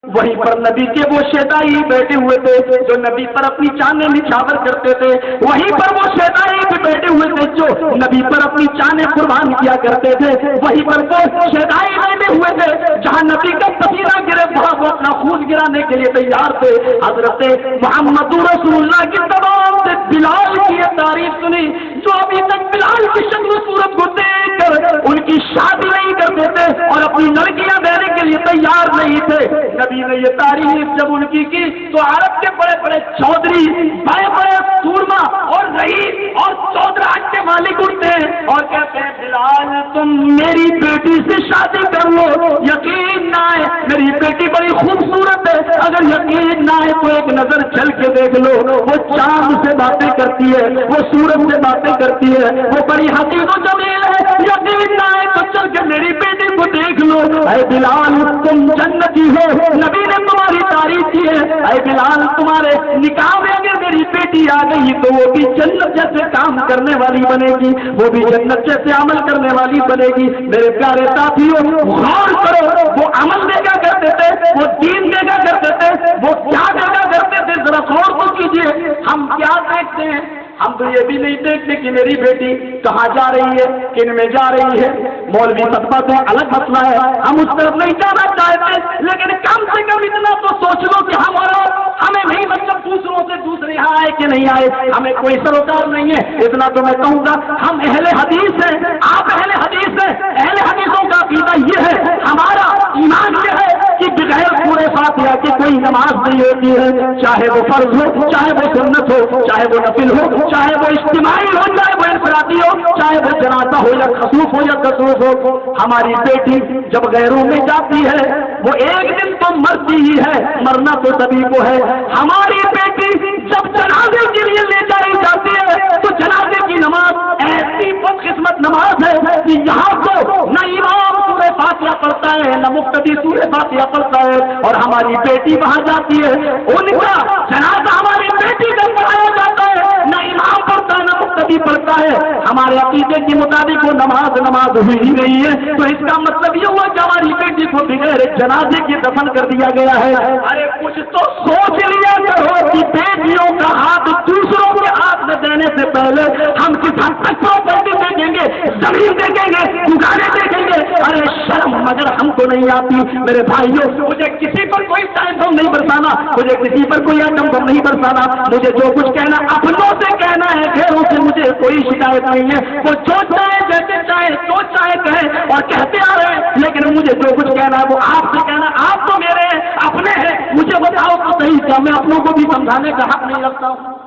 وہیں پر نبی کے وہ شیدائی بیٹھے ہوئے تھے جو نبی پر اپنی جانیں نچھاور کرتے تھے، وہیں پر وہ شیدائی بھی بیٹھے ہوئے تھے جو نبی پر اپنی جانیں قربان کیا کرتے تھے، وہیں پر وہ شیدائی بیٹھے ہوئے تھے جہاں نبی کا پسینہ گرے وہاں وہ اپنا خون گرانے کے لیے تیار تھے۔ حضرت محمد رسول اللہ کی تمام سے بلال کی یہ تعریف سنی جو ابھی تک بلال کی شکل و صورت کو دیکھ کر ان کی شادی نہیں کرتے تھے اور اپنی لڑکیاں دینے کے لیے تیار نہیں تھے۔ نبی نے یہ تعریف جب ان کی تو عرب کے بڑے بڑے چودھری، بڑے بڑے سورما اور رئیس اور چودراج کے مالک اٹھتے ہیں اور کہتے ہیں بلال تم میری بیٹی سے شادی کر لو، یقین نہ آئے میری بیٹی بڑی خوبصورت ہے، اگر یقین نہ آئے تو ایک نظر چل کے دیکھ لو، وہ چاند سے باتیں کرتی ہے، وہ سورج سے باتیں کرتی ہے، وہ بڑی حسین و جمیل ہے، یقین نہ آئے تو چل کے میری بیٹی کو دیکھ لو۔ اے بلال تم جنتی ہو، نبی نے تمہاری تعریف کی ہے، اے بلال تمہارے نکاح میں اگر میری بیٹی آ گئی تو وہ بھی جنت جیسے کام کرنے والی بنے گی، وہ بھی جنت جیسے عمل کرنے والی بنے گی۔ میرے پیارے ساتھیوں غور کرو، وہ عمل دیکھا کرتے تھے، وہ دین دیکھا کرتے تھے، وہ کیا دیکھا کرتے تھے، ذرا غور تو کیجیے۔ ہم کیا دیکھتے ہیں؟ ہم تو یہ بھی نہیں دیکھتے کہ میری بیٹی کہاں جا رہی ہے، کن میں جا رہی ہے، مولوی فتویٰ تو الگ مسئلہ ہے، ہم اس طرف نہیں جانا چاہتے، لیکن کم سے کم اتنا تو سوچ لو کہ ہمیں نہیں مطلب دوسروں سے دوسرے یہاں آئے کہ نہیں آئے، ہمیں کوئی سروکار نہیں ہے۔ اتنا تو میں کہوں گا ہم اہل حدیث ہیں، آپ اہل حدیث ہیں، اہل حدیثوں کا عقیدہ یہ ہے، ہمارا ایمان یہ ہے کہ بغیر سورہ فاتحہ کی کوئی نماز نہیں ہوتی ہے، چاہے وہ فرض ہو، چاہے وہ سنت ہو، چاہے وہ نفل ہو، چاہے وہ اجتماعی ہو، چاہے وہ انفرادی ہو، چاہے وہ جنازہ ہو یا خسوف ہو یا کسوف ہو۔ ہماری بیٹی جب غیروں میں جاتی ہے وہ ایک دن تو مرتی ہی ہے، مرنا تو سبھی کو ہے۔ ہماری بیٹی جب جنازے کے لیے لے جائی جاتی ہے تو جنازے کی نماز ایسی بدقسمت نماز ہے کہ یہاں تو نہ امام سورہ فاتحہ پڑھتا ہے نہ مقتدی سورہ فاتحہ پڑھتا ہے، اور ہماری بیٹی وہاں جاتی ہے، ان کا جنازہ ہماری بیٹی کا پڑھایا جاتا ہے، نہ امام پڑھتا ہے نہ مقتدی پڑھتا ہے۔ ہمارے عقیدے کے مطابق وہ نماز ہوئی ہی نہیں ہے، تو اس کا مطلب یہ ہوا کہ ہماری بیٹی کو بغیر جنازے کے دفن کر دیا گیا ہے۔ ارے کچھ تو سوچ لیا کرو کہ بیٹیوں کا ہاتھ دوسروں کے ہاتھ میں دینے سے پہلے ہم کس حد تک پراپرٹی دیکھیں گے، زمین دیکھیں گے، دکانیں دیکھیں گے۔ ارے شرم مگر ہم کو نہیں آتی میرے بھائیوں، مجھے کسی پر کوئی ٹائم بم نہیں برسانا، مجھے کسی پر کوئی ایٹم بم نہیں برسانا، مجھے جو کچھ کہنا اپنوں سے کہنا ہے، غیروں سے مجھے کوئی شکایت نہیں ہے۔ وہ جو چاہے جیسے چاہے جو چاہے کہیں اور کہتے آ رہے ہیں، لیکن مجھے جو کچھ کہنا ہے وہ آپ سے کہنا، آپ تو میرے اپنے ہیں، مجھے بتاؤ تو صحیح، کیا میں اپنوں کو بھی سمجھانے کا حق نہیں رکھتا ہوں؟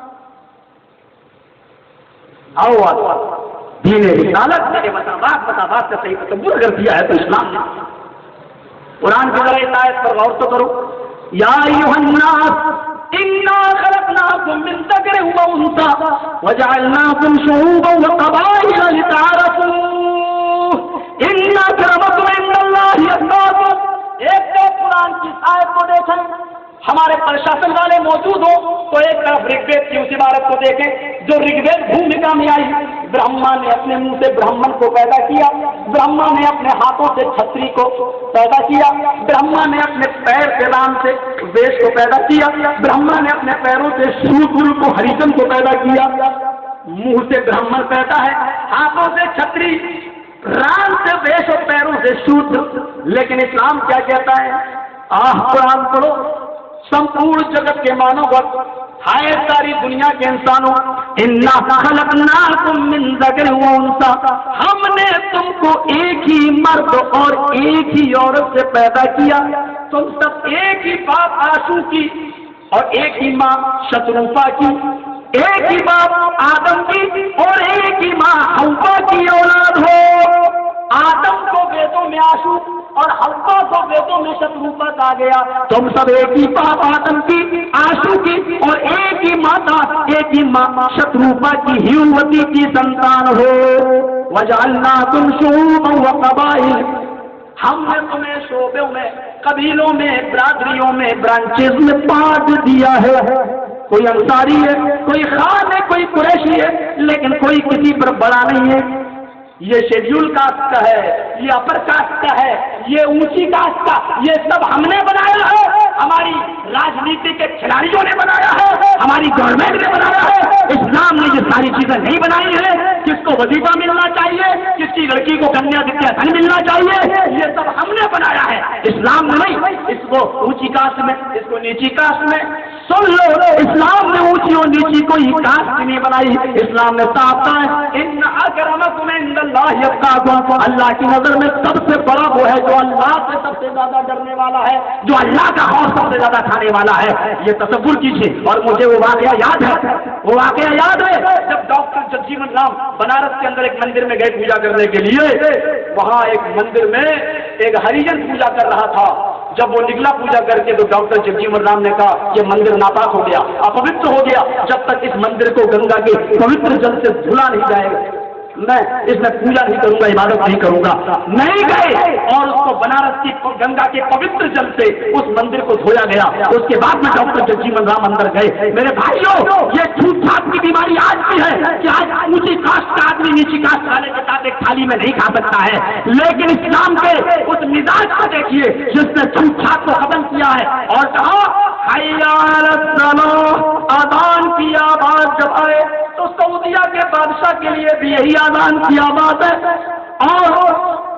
آؤ دین رسالت میرے مساوات کا صحیح تصور اگر دیا ہے تو اسلام نے قرآن کی ذرا اس آیت پر غور تو کرو۔ یا ایھا الناس انا خلقناکم من ذکر و انثی وجعلناکم شعوبا وقبائل لتعارفوا ان اکرمکم عند اللہ اتقاکم۔ ایک تو قرآن کی آیت کو دیکھیں، ہمارے پرشاسن والے موجود ہوں تو ایک طرف رگ وید کی اس عبارت کو دیکھیں جو رگ وید بھومکا میں آئی۔ برہما نے اپنے منہ سے برہمن کو پیدا کیا، برہما نے اپنے ہاتھوں سے چھتری کو پیدا کیا، برہما نے اپنے پیر کے نام سے ویش کو پیدا کیا، برہما نے اپنے پیروں سے شودر کو ہریجن کو پیدا کیا۔ منہ سے برہمن پیدا ہے، ہاتھوں سے چھتری، ران سے ویش اور پیروں سے شودر۔ لیکن اسلام کیا کہتا ہے؟ قرآن پڑھو، سمپورن جگت کے مانو وقت ہائے ساری دنیا کے انسانوں، انا خلقناکم من ذکر و انثی، ہم نے تم کو ایک ہی مرد اور ایک ہی عورت سے پیدا کیا، تم سب ایک ہی باپ آشو کی اور ایک ہی ماں شتروپا کی، ایک ہی باپ آدم کی اور ایک ہی ماں حوا کی اولاد ہو۔ آدم کو ویدوں میں آشو اور حوا کو ویدوں میں شتروپا کہا گیا، تم سب ایک ہی باپ آدم کی، آشو کی اور ایک ہی ماتا، ایک ہی ماں شتروپا کی ہیووتی کی سنتان ہو۔ وجعلناکم شعوبا وقبائل، ہم نے تمہیں شعبوں میں، قبیلوں میں، برادریوں میں، برانچز میں بانٹ دیا ہے۔ کوئی انصاری ہے، کوئی خان ہے، کوئی قریشی ہے، لیکن کوئی کسی پر بڑا نہیں ہے۔ یہ شیڈیول کاسٹ کا ہے، یہ اپر کاسٹ کا ہے، یہ اونچی کاسٹ کا، یہ سب ہم نے بنایا ہے۔ ہماری راجنیتی کے کھلاڑیوں نے بنایا ہے، ہماری گورنمنٹ نے بنایا ہے۔ اسلام نے یہ ساری چیزیں نہیں بنائی ہیں۔ کس کو وظیفہ ملنا چاہیے، کس کی لڑکی کو کنیا دتیا دھن ملنا چاہیے، یہ سب ہم نے بنایا ہے، اسلام نے نہیں۔ اس کو اونچی کاسٹ میں، اس کو نیچی کاسٹ میں، سن لو، اسلام نے اونچی اور نیچی کو ہی کاسٹ نہیں بنائی۔ اسلام نے صاف کہا ہے ان اکرمکم عند اللہ اتقاکم، اللہ کی نظر میں سب سے بڑا وہ ہے جو اللہ سے سب سے زیادہ ڈرنے والا ہے، جو اللہ کا خوف سب سے زیادہ کھانے والا ہے۔ یہ تصور کیجیے۔ اور مجھے وہ واقعہ یاد ہے، وہ واقعہ یاد ہے جب ڈاکٹر جگجیون رام بنارس کے اندر ایک مندر میں گئے پوجا کرنے کے لیے، وہاں ایک مندر میں ایک ہریجن پوجا کر رہا تھا۔ جب وہ نکلا پوجا کر کے تو ڈاکٹر جگجیون رام نے کہا یہ مندر ناپاک ہو گیا، اپوتر ہو گیا، جب تک اس مندر کو گنگا کے پوتر جل سے دھلا نہیں جائے گا میں اس میں پوجا نہیں کروں گا، عبادت نہیں کروں گا۔ نہیں گئے اور اس کو بنارس کی گنگا کے پوتر جل سے اس مندر کو دھویا گیا۔ اس کے بعد میں ڈاکٹر جگجیون رام اندر گئے۔ میرے بھائیوں، یہ چھوٹ چھاٹ کی بیماری آج بھی ہے کہ آج اونچی کاسٹ کا آدمی نیچی کاسٹ والے کے ساتھ ایک تھالی میں نہیں کھا سکتا ہے، لیکن اسلام کے اس مزاج کو دیکھیے جس نے چھوٹ چھاٹ کو ختم کیا ہے اور کہا حی علی الصلاۃ، اذان کی آواز جب آئے تو سعودیہ کے بادشاہ کے لیے بھی یہی آزان کی آواز ہے اور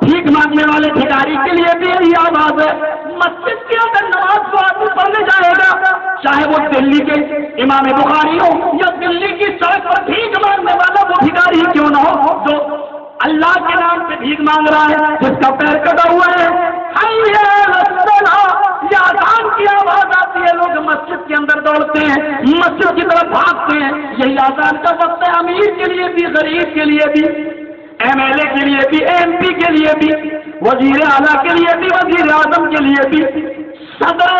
بھیک مانگنے والے بھکاری کے لیے بھی یہی آواز ہے۔ مسجد کے اندر نماز کو آدمی پڑھنے جائے گا، چاہے وہ دلی کے امام بخاری ہو یا دلی کی سڑک پر بھیک مانگنے والا وہ بھکاری کیوں نہ ہو جو اللہ کے نام پہ بھیک مانگ رہا ہے، جس کا پیر کٹا ہوا ہے، حی علی الصلاۃ، یہ آزان کی آواز آتی ہے، لوگ مسجد کے اندر دوڑتے ہیں، مسجد کی طرف بھاگتے ہیں۔ یہی آزان کا وقت ہے، امیر کے لیے بھی، غریب کے لیے بھی، ایم ایل اے کے لیے بھی، ایم پی کے لیے بھی، وزیر اعلیٰ کے لیے بھی، وزیر اعظم کے لیے بھی، صدر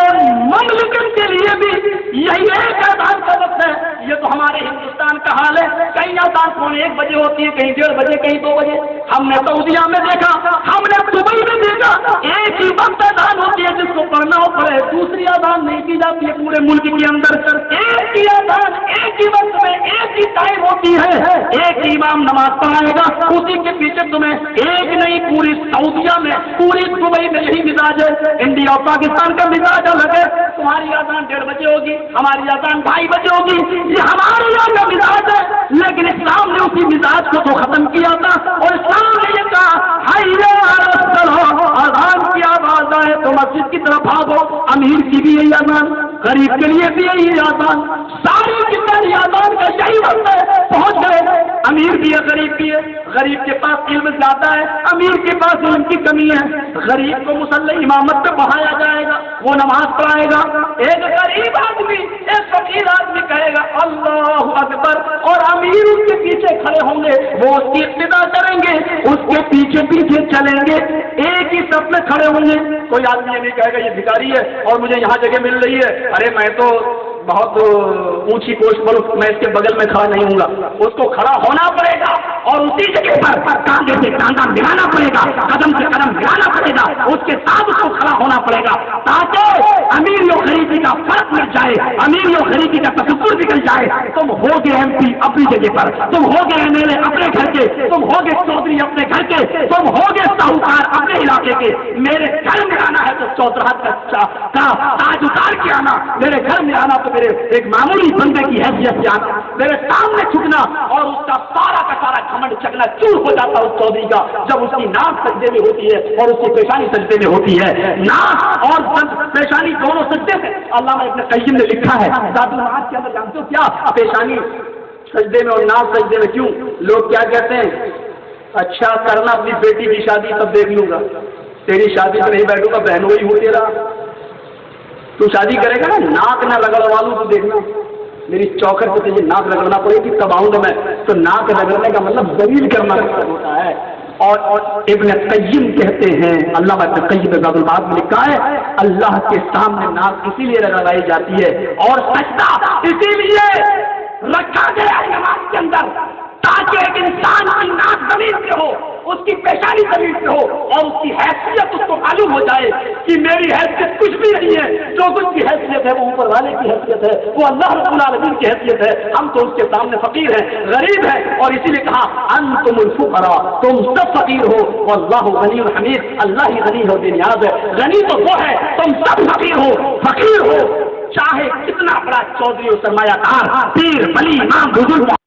مملکت کے لیے بھی یہی ایک آزان کا وقت ہے۔ یہ تو ہمارے ہندوستان کا حال ہے، کہیں آزان پونے 1 بجے ہوتی ہے، کہیں 1:30 بجے، کہیں 2 بجے۔ ہم نے سعودیہ میں دیکھا، ہم نے دبئی میں دیکھا، ایک ہی وقت آزان ہوتی ہے، جس کو پڑھنا ہو پڑے، دوسری آزان نہیں کی جاتی ہے پورے ملک کے اندر۔ ایک ہی آزان ایک ہی وقت میں ایک ہی ٹائم ہوتی ہے، ایک ہی امام نماز پڑھائے گا، اسی کے پیچھے تمہیں ایک نہیں پوری سعودیہ میں، پوری دبئی میں یہی مزاج ہے۔ انڈیا اور پاکستان کا مزاج الگ ہے، تمہاری آزان 1:30 بجے ہوگی، ہماری آزان 2:30 بجے ہوگی، یہ ہمارے یہاں کا مزاج ہے۔ لیکن اسلام نے اسی مزاج کو تو ختم کیا تھا اور اسلام نے یہ کہا حی علی الصلاۃ، آزان کی آواز آئے تو مسجد کی طرف بھاگو۔ امیر کی بھی یہی آزان، غریب کے لیے بھی یہی آزان، ساری کی ساری آزان کا یہی وقت ہے۔ پہنچ گئے، امیر بھی ہے غریب بھی ہے، غریب کے پاس علم زیادہ ہے، امیر کے پاس علم کی کمی ہے۔ غریب کو مصلی امامت پہ بڑھایا جائے گا، وہ نماز پڑھائے گا، ایک غریب آدمی ایک فقیر آدمی کہے گا اللہ اکبر، اور امیر اس کے پیچھے کھڑے ہوں گے، وہ اس کی اقتدا کریں گے، اس کے پیچھے پیچھے چلیں گے، ایک ہی صف میں کھڑے ہوں گے۔ کوئی آدمی یہ نہیں کہے گا یہ بھکاری ہے اور مجھے یہاں جگہ مل رہی ہے، ارے میں تو بہت اونچی پوسٹ پر میں اس کے بغل میں کھڑا نہیں ہوں گا۔ اس کو کھڑا ہونا پڑے گا اور اسی جگہ پر کاندھے سے کاندھا ملانا پڑے گا، قدم سے قدم ملانا پڑے گا، اس کے ساتھ اس کو کھڑا ہونا پڑے گا تاکہ امیر و غریبی کا فرق مل جائے، امیر و غریبی کا تصور نکل جائے۔ تم ہو گے ایم پی اپنی جگہ پر، تم ہو گے ایم ایل اے اپنے گھر کے، تم ہو گے چودھری اپنے گھر کے، تم ہو گے ساہوکار اپنے علاقے کے۔ میرے گھر میں آنا ہے تو چودراہٹ کا تاج اتار کے آنا، میرے گھر میں آنا تو میرے ایک معمولی بندے کی حیثیت سے آنا، میرے سامنے جھکنا، اور اس کا سارا کا سارا گھمنڈ چکنا چور ہو جاتا اس چودھری کا جب اس کی ناک سجدے میں ہوتی ہے اور اس کی پیشانی سجدے میں ہوتی ہے۔ ناک اور پیشانی دونوں سجدے سے، علامہ ابن قیم نے لکھا ہے زاد المعاد کے اندر، جانتے ہو کیا پیشانی سجدے میں اور ناک سجدے میں کیوں؟ لوگ کیا کہتے ہیں، اچھا کرنا اپنی بیٹی کی شادی تب دیکھ لوں گا، تیری شادی سے نہیں بیٹھوں گا، بہن وہی ہو تیرا، تو شادی کرے گا نا، ناک نہ رگڑوا لوں تو دیکھنا میری چوکھٹ پہ تجھے ناک رگڑنا پڑے گی تب آؤں گا میں۔ تو ناک رگڑنے کا مطلب ذلیل کرنا ہوتا ہے۔ اور ابن قیم کہتے ہیں، علامہ ابن قیم زاد المعاد میں لکھا ہے اللہ کے سامنے ناک اسی لیے رگڑائی جاتی ہے اور سجدہ اسی لیے رکھا گیا ہے نماز کے اندر تاکہ ایک انسان کی ناک زمین سے ہو، اس کی پیشانی زمین سے ہو اور اس کی حیثیت اس کو معلوم ہو جائے کہ میری حیثیت کچھ بھی نہیں ہے، جو کچھ کی حیثیت ہے وہ اوپر والے کی حیثیت ہے، وہ اللہ رب العالمین کی حیثیت ہے، ہم تو اس کے سامنے فقیر ہیں، غریب ہیں، اور اسی لیے کہا انتم الفقراء، تم سب فقیر ہو، واللہ غنی حمید، اللہ ہی غنی ہو بے نیاز ہے، غنی تو وہ ہے، تم سب فقیر ہو، فقیر ہو، چاہے کتنا بڑا چودھری و سرمایہ کار، پیر ولی امام بزرگ